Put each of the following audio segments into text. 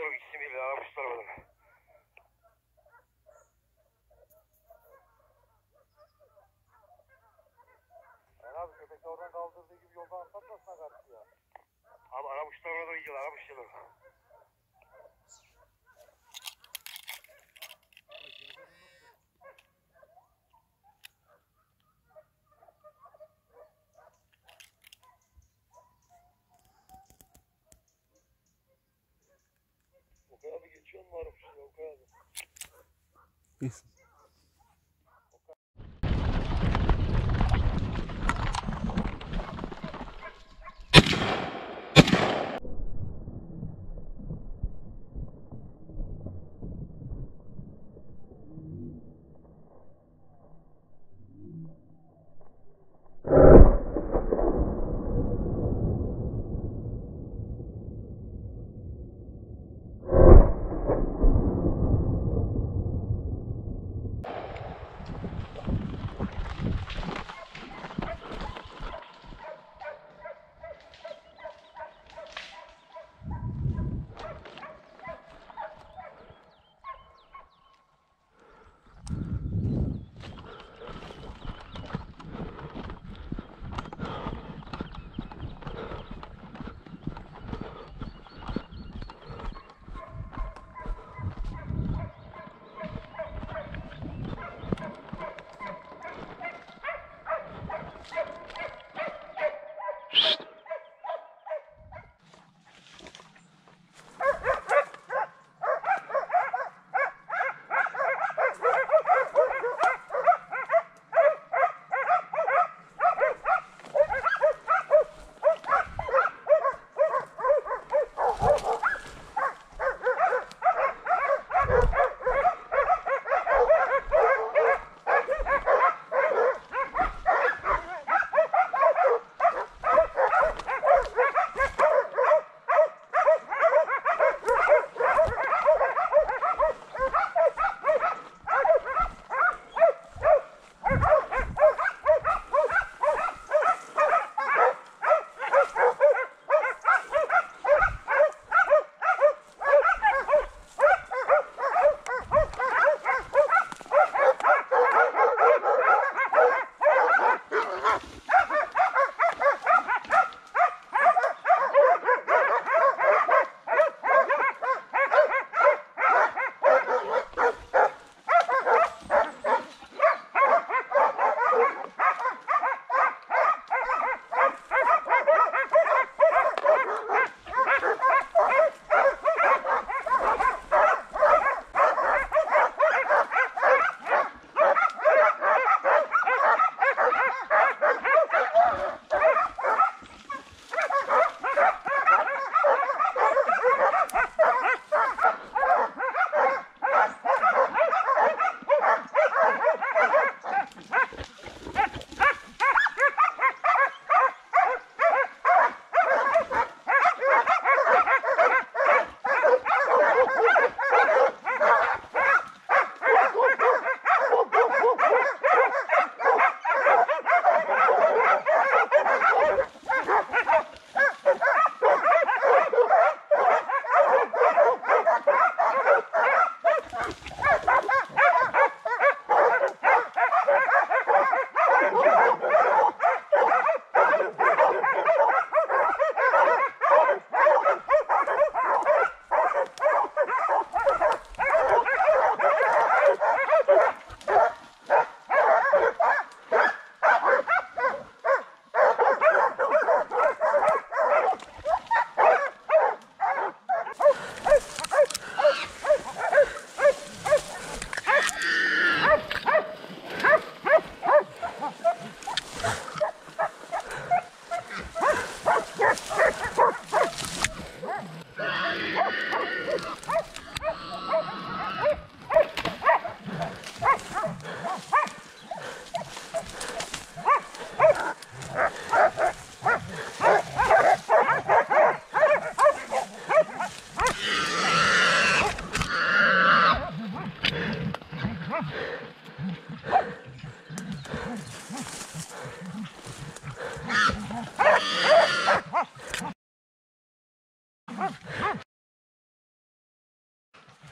Yok ikisi birle aramışlar bana. Abi köpek oradan kaldırdığı gibi yoldan atlatmasına karşı ya. Abi aramışlar orada iyice aramışlar. Okay abi geçiyor mu aramışlar Okay abi? İyisin.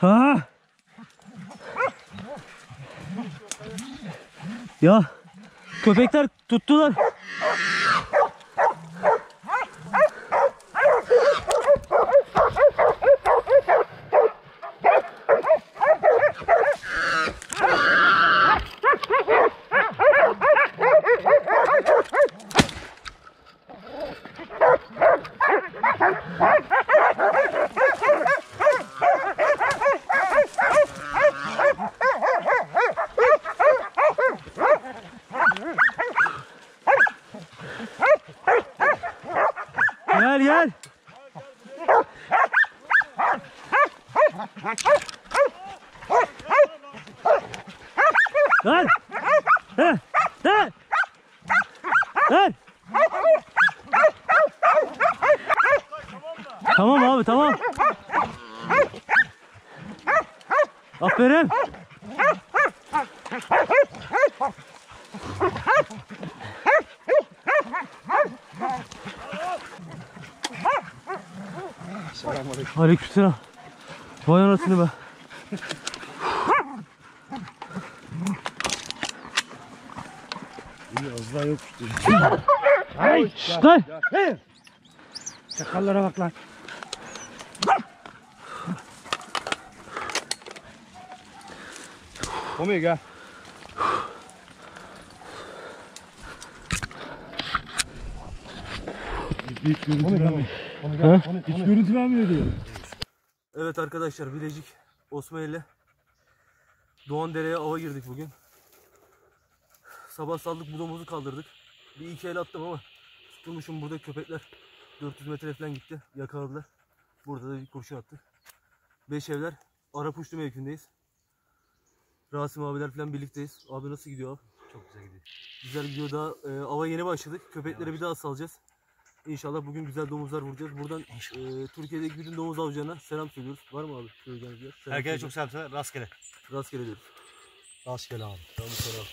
Ha. Ya köpekler tuttular. Gel gel. Gel. Gel. Gel. Gel. Tamam abi tamam. Aferin. Aleykümselam. Vay anasını be. Az daha yok işte. Ay, şşt lan. Çakallara bak lan. Komuyor gel. Hiç görüntü vermiyor. Hiç görüntü vermiyor diyor. Evet arkadaşlar, Bilecik Osmanlı Doğandere'ye ava girdik bugün. Sabah saldık, budomuzu kaldırdık. Bir iki el attım ama tutulmuşum, burada köpekler 400 metre falan gitti, yakaladılar. Burada da bir kurşun attık. 5 evler Arapuşlu mevkindeyiz. Rasim abiler falan birlikteyiz. Abi nasıl gidiyor abi? Çok güzel gidiyor. Güzel gidiyor, daha ava yeni başladık. Köpekleri bir daha salacağız. İnşallah bugün güzel domuzlar vuracağız. Buradan Türkiye'deki bütün domuz avcılarına selam söylüyoruz. Var mı abi söyleyeceğiniz yer? Herkese çok selam söyle. Rastgele. Rastgele diyoruz. Rastgele abi. Tamam, selam.